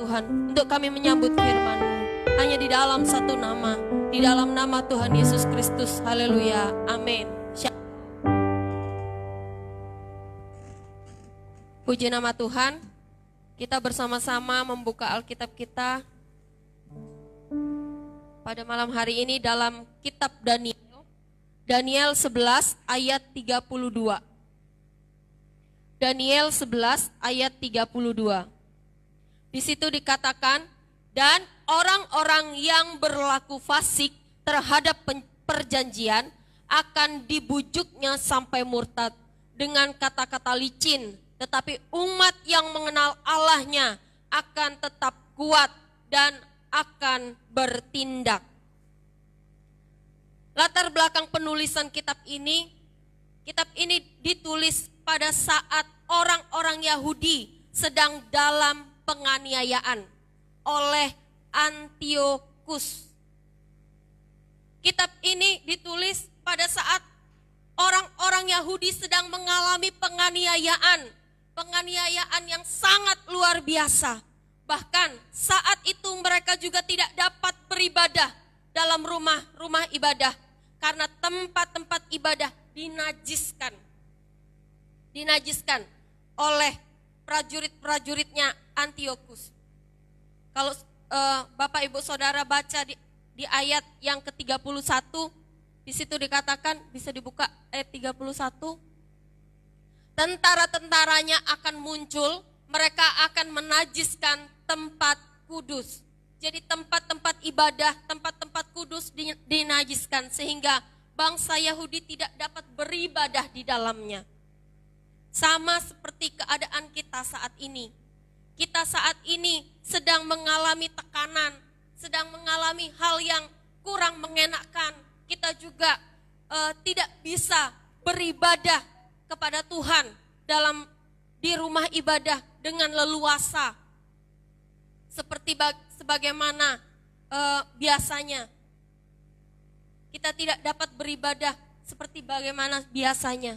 Tuhan, untuk kami menyambut firman-Mu. Hanya di dalam satu nama, di dalam nama Tuhan Yesus Kristus. Haleluya. Amin. Puji nama Tuhan. Kita bersama-sama membuka Alkitab kita pada malam hari ini dalam kitab Daniel. Daniel 11 ayat 32. Daniel 11 ayat 32. Di situ dikatakan, dan orang-orang yang berlaku fasik terhadap perjanjian akan dibujuknya sampai murtad dengan kata-kata licin, tetapi umat yang mengenal Allahnya akan tetap kuat dan akan bertindak. Latar belakang penulisan kitab ini ditulis pada saat orang-orang Yahudi sedang dalam penganiayaan oleh Antiochus. Kitab ini ditulis pada saat orang-orang Yahudi sedang mengalami penganiayaan yang sangat luar biasa. Bahkan saat itu mereka juga tidak dapat beribadah dalam rumah-rumah ibadah karena tempat-tempat ibadah dinajiskan oleh prajurit-prajuritnya Antiochus. Kalau Bapak Ibu Saudara baca di ayat yang ke-31, di situ dikatakan, bisa dibuka ayat 31. Tentara-tentaranya akan muncul, mereka akan menajiskan tempat kudus. Jadi tempat-tempat ibadah, tempat-tempat kudus dinajiskan sehingga bangsa Yahudi tidak dapat beribadah di dalamnya. Sama seperti keadaan kita saat ini. Kita saat ini sedang mengalami tekanan, sedang mengalami hal yang kurang mengenakan. Kita juga tidak bisa beribadah kepada Tuhan di rumah ibadah dengan leluasa. Sebagaimana biasanya. Kita tidak dapat beribadah seperti bagaimana biasanya.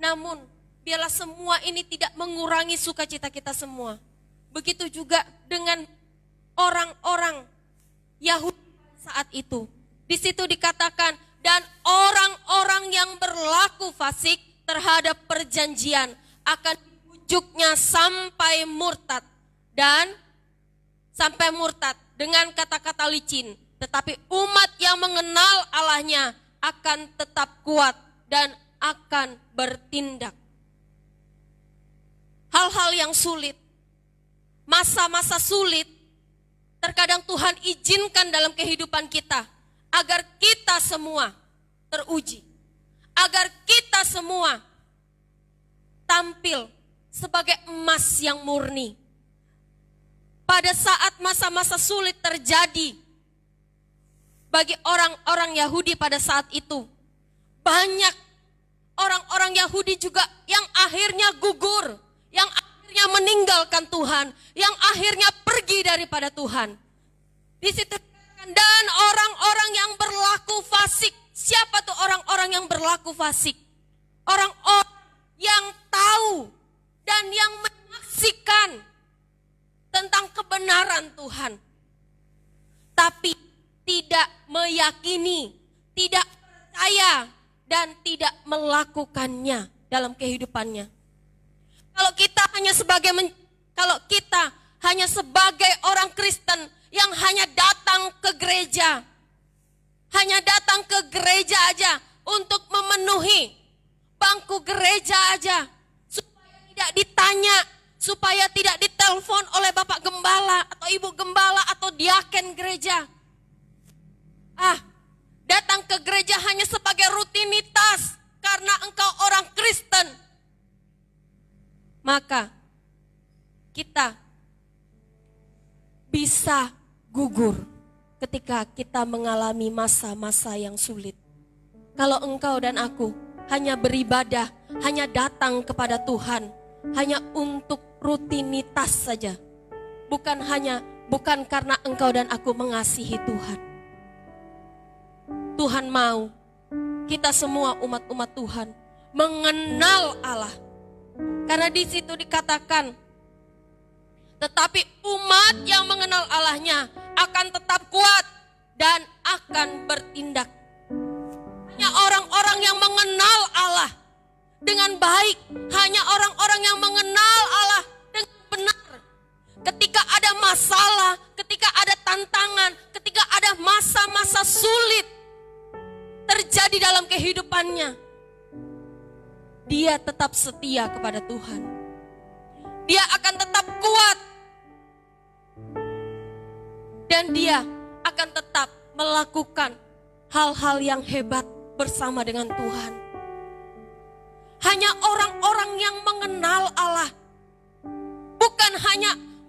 Namun, biarlah semua ini tidak mengurangi sukacita kita semua. Begitu juga dengan orang-orang Yahudi saat itu. Di situ dikatakan, dan orang-orang yang berlaku fasik terhadap perjanjian akan dibujuknya sampai murtad dengan kata-kata licin. Tetapi umat yang mengenal Allahnya akan tetap kuat dan akan bertindak. Hal-hal yang sulit, masa-masa sulit, terkadang Tuhan izinkan dalam kehidupan kita agar kita semua teruji, agar kita semua tampil sebagai emas yang murni. Pada saat masa-masa sulit terjadi bagi orang-orang Yahudi pada saat itu, banyak orang-orang Yahudi juga yang akhirnya gugur, yang akhirnya meninggalkan Tuhan, yang akhirnya pergi daripada Tuhan. Di situ dan orang-orang yang berlaku fasik. Siapa tuh orang-orang yang berlaku fasik? Orang-orang yang tahu dan yang menyaksikan tentang kebenaran Tuhan, tapi tidak meyakini, tidak percaya, dan tidak melakukannya dalam kehidupannya. Kalau kita hanya sebagai orang Kristen yang hanya datang ke gereja, aja untuk memenuhi bangku gereja aja, supaya tidak ditanya, supaya tidak ditelepon oleh Bapak Gembala atau Ibu Gembala atau diaken gereja. Datang ke gereja hanya sebagai rutinitas karena engkau orang Kristen. Maka kita bisa gugur ketika kita mengalami masa-masa yang sulit. Kalau engkau dan aku hanya beribadah, hanya datang kepada Tuhan, hanya untuk rutinitas saja. Bukan karena engkau dan aku mengasihi Tuhan. Tuhan mau kita semua umat-umat Tuhan mengenal Allah. Karena di situ dikatakan, Tetapi umat yang mengenal Allahnya akan tetap kuat dan akan bertindak. Hanya orang-orang yang mengenal Allah dengan baik, hanya orang-orang yang mengenal Allah dengan benar. Ketika ada masalah, ketika ada tantangan, ketika ada masa-masa sulit terjadi dalam kehidupannya, dia tetap setia kepada Tuhan. Dia akan tetap kuat. Dan dia akan tetap melakukan hal-hal yang hebat bersama dengan Tuhan. Hanya orang-orang yang mengenal Allah.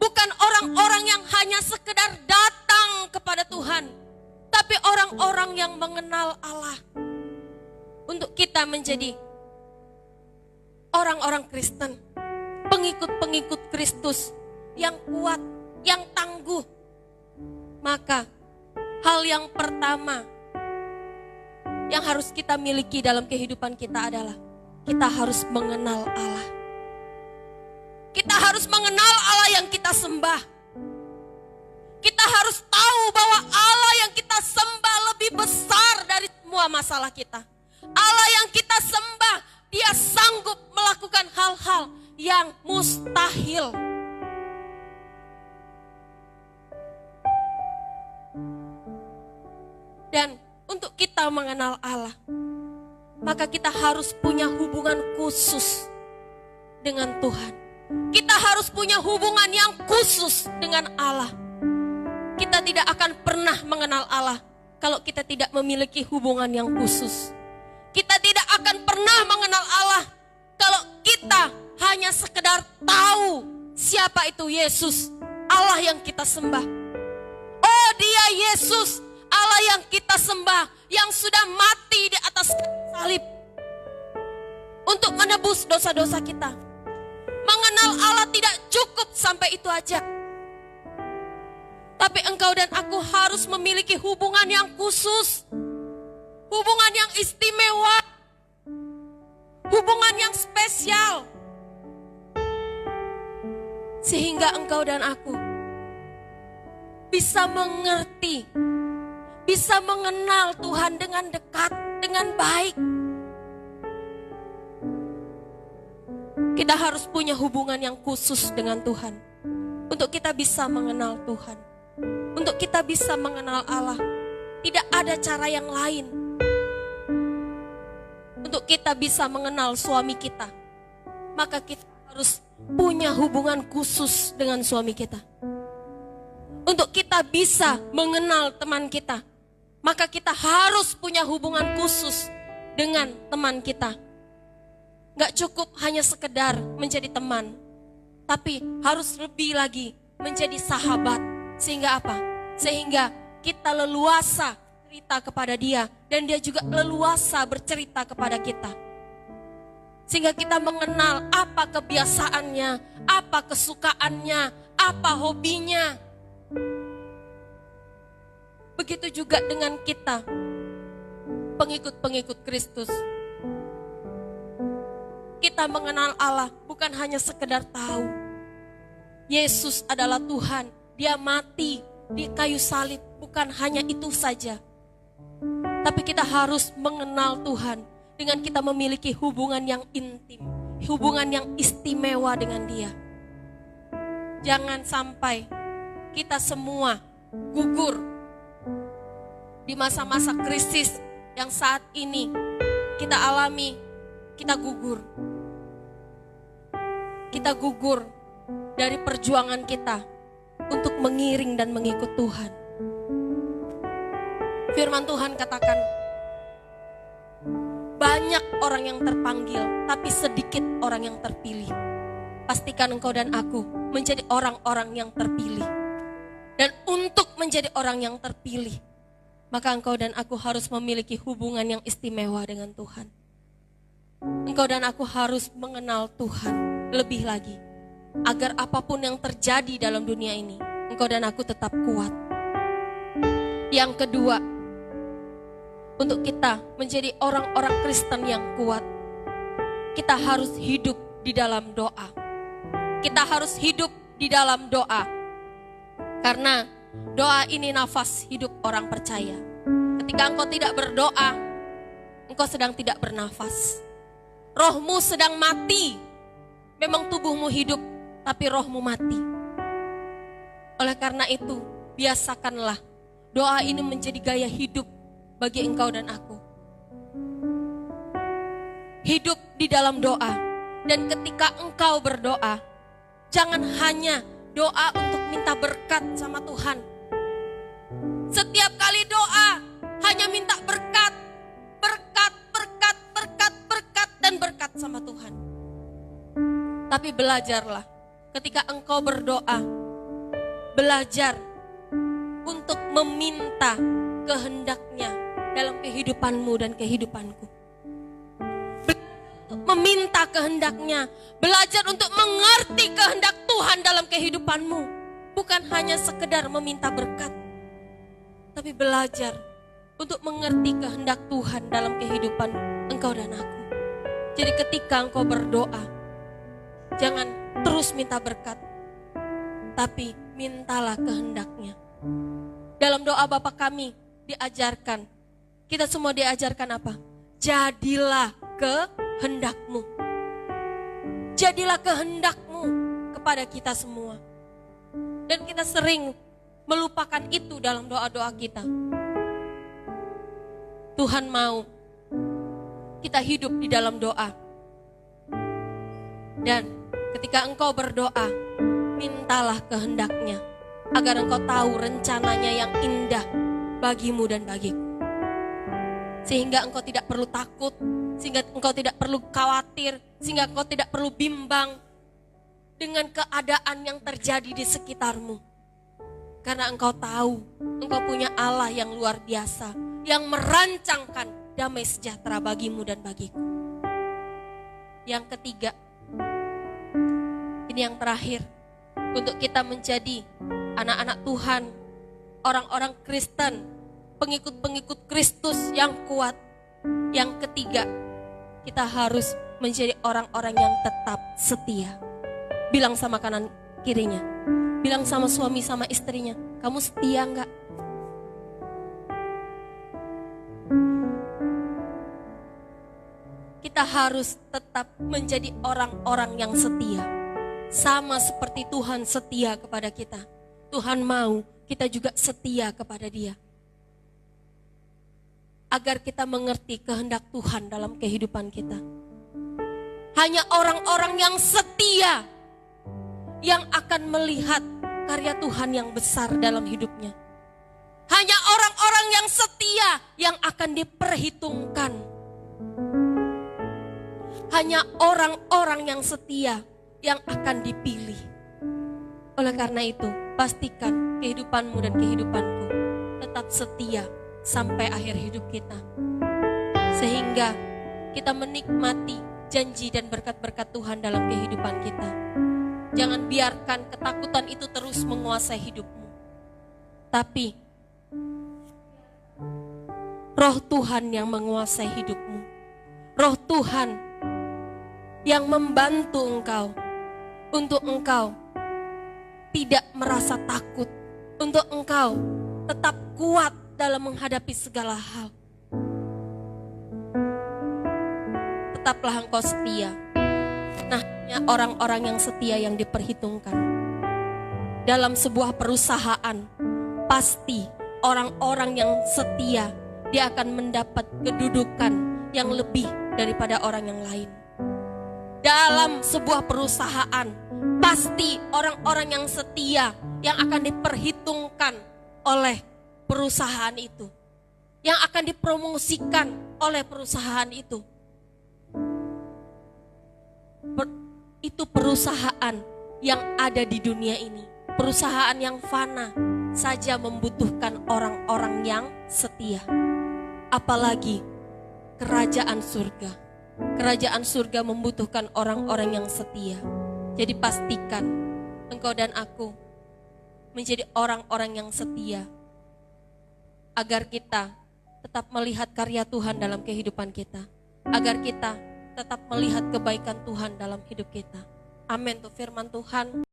Bukan orang-orang yang hanya sekedar datang kepada Tuhan. Tapi orang-orang yang mengenal Allah. Untuk kita menjadi orang-orang Kristen, pengikut-pengikut Kristus yang kuat, yang tangguh. Maka hal yang pertama yang harus kita miliki dalam kehidupan kita adalah kita harus mengenal Allah. Kita harus mengenal Allah yang kita sembah. Kita harus tahu bahwa Allah yang kita sembah lebih besar dari semua masalah kita. Allah yang kita sembah, Dia sanggup melakukan hal-hal yang mustahil. Dan untuk kita mengenal Allah, maka kita harus punya hubungan khusus dengan Tuhan. Kita harus punya hubungan yang khusus dengan Allah. Kita tidak akan pernah mengenal Allah kalau kita tidak memiliki hubungan yang khusus. Kita tidak akan pernah mengenal Allah kalau kita hanya sekedar tahu siapa itu Yesus, Allah yang kita sembah. Oh, Dia Yesus, Allah yang kita sembah, yang sudah mati di atas salib untuk menebus dosa-dosa kita. Mengenal Allah tidak cukup sampai itu aja. Tapi engkau dan aku harus memiliki hubungan yang khusus. Hubungan yang istimewa. Hubungan yang spesial. Sehingga engkau dan aku bisa mengerti, bisa mengenal Tuhan dengan dekat, dengan baik. Kita harus punya hubungan yang khusus dengan Tuhan. Untuk kita bisa mengenal Tuhan. Untuk kita bisa mengenal Allah. Tidak ada cara yang lain. Untuk kita bisa mengenal suami kita, maka kita harus punya hubungan khusus dengan suami kita. Untuk kita bisa mengenal teman kita, maka kita harus punya hubungan khusus dengan teman kita. Gak cukup hanya sekedar menjadi teman, tapi harus lebih lagi menjadi sahabat. Sehingga apa? Sehingga kita leluasa cerita kepada dia, dan dia juga leluasa bercerita kepada kita. Sehingga kita mengenal apa kebiasaannya, apa kesukaannya, apa hobinya. Begitu juga dengan kita, pengikut-pengikut Kristus. Kita mengenal Allah bukan hanya sekedar tahu Yesus adalah Tuhan, Dia mati di kayu salib, bukan hanya itu saja. Tapi kita harus mengenal Tuhan dengan kita memiliki hubungan yang intim, hubungan yang istimewa dengan Dia. Jangan sampai kita semua gugur di masa-masa krisis yang saat ini kita alami. Kita gugur. Kita gugur dari perjuangan kita untuk mengiring dan mengikut Tuhan. Firman Tuhan katakan, banyak orang yang terpanggil, tapi sedikit orang yang terpilih. Pastikan engkau dan aku menjadi orang-orang yang terpilih. Dan untuk menjadi orang yang terpilih, maka engkau dan aku harus memiliki hubungan yang istimewa dengan Tuhan. Engkau dan aku harus mengenal Tuhan lebih lagi, agar apapun yang terjadi dalam dunia ini, engkau dan aku tetap kuat. Yang kedua, untuk kita menjadi orang-orang Kristen yang kuat, kita harus hidup di dalam doa. Kita harus hidup di dalam doa. Karena doa ini nafas hidup orang percaya. Ketika engkau tidak berdoa, engkau sedang tidak bernafas. Rohmu sedang mati. Memang tubuhmu hidup, tapi rohmu mati. Oleh karena itu, biasakanlah doa ini menjadi gaya hidup bagi engkau dan aku. Hidup di dalam doa. Dan ketika engkau berdoa, jangan hanya doa untuk minta berkat sama Tuhan. Setiap kali doa hanya minta berkat, dan berkat sama Tuhan. Tapi belajarlah ketika engkau berdoa, belajar untuk meminta kehendaknya dalam kehidupanmu dan kehidupanku. Meminta kehendaknya, belajar untuk mengerti kehendak Tuhan dalam kehidupanmu. Bukan hanya sekedar meminta berkat, tapi belajar untuk mengerti kehendak Tuhan dalam kehidupan engkau dan aku. Jadi ketika engkau berdoa, jangan terus minta berkat, tapi mintalah kehendaknya. Dalam doa Bapa kami diajarkan, kita semua diajarkan apa? Jadilah kehendakmu. Jadilah kehendakmu kepada kita semua. Dan kita sering melupakan itu dalam doa-doa kita. Tuhan mau kita hidup di dalam doa. Dan ketika engkau berdoa, mintalah kehendaknya, agar engkau tahu rencananya yang indah bagimu dan bagiku. Sehingga engkau tidak perlu takut, sehingga engkau tidak perlu khawatir, sehingga engkau tidak perlu bimbang dengan keadaan yang terjadi di sekitarmu. Karena engkau tahu, engkau punya Allah yang luar biasa, yang merancangkan damai sejahtera bagimu dan bagiku. Yang ketiga, ini yang terakhir, untuk kita menjadi anak-anak Tuhan, orang-orang Kristen, pengikut-pengikut Kristus yang kuat. Yang ketiga, kita harus menjadi orang-orang yang tetap setia. Bilang sama kanan kirinya, bilang sama suami sama istrinya, kamu setia enggak? Kita harus tetap menjadi orang-orang yang setia. Sama seperti Tuhan setia kepada kita. Tuhan mau kita juga setia kepada Dia. Agar kita mengerti kehendak Tuhan dalam kehidupan kita. Hanya orang-orang yang setia yang akan melihat karya Tuhan yang besar dalam hidupnya. Hanya orang-orang yang setia yang akan diperhitungkan. Hanya orang-orang yang setia yang akan dipilih. Oleh karena itu, pastikan kehidupanmu dan kehidupanku tetap setia sampai akhir hidup kita. Sehingga kita menikmati janji dan berkat-berkat Tuhan dalam kehidupan kita. Jangan biarkan ketakutan itu terus menguasai hidupmu. Tapi Roh Tuhan yang menguasai hidupmu. Roh Tuhan yang membantu engkau untuk engkau tidak merasa takut, untuk engkau tetap kuat dalam menghadapi segala hal. Tetaplah engkau setia. Nah, orang-orang yang setia yang diperhitungkan. Dalam sebuah perusahaan, pasti orang-orang yang setia, dia akan mendapat kedudukan yang lebih daripada orang yang lain. Dalam sebuah perusahaan, pasti orang-orang yang setia yang akan diperhitungkan oleh perusahaan itu, yang akan dipromosikan oleh perusahaan itu. Itu perusahaan yang ada di dunia ini, perusahaan yang fana saja membutuhkan orang-orang yang setia. Apalagi kerajaan surga. Kerajaan surga membutuhkan orang-orang yang setia. Jadi pastikan engkau dan aku menjadi orang-orang yang setia, agar kita tetap melihat karya Tuhan dalam kehidupan kita, agar kita tetap melihat kebaikan Tuhan dalam hidup kita. Amin. Tuh firman Tuhan.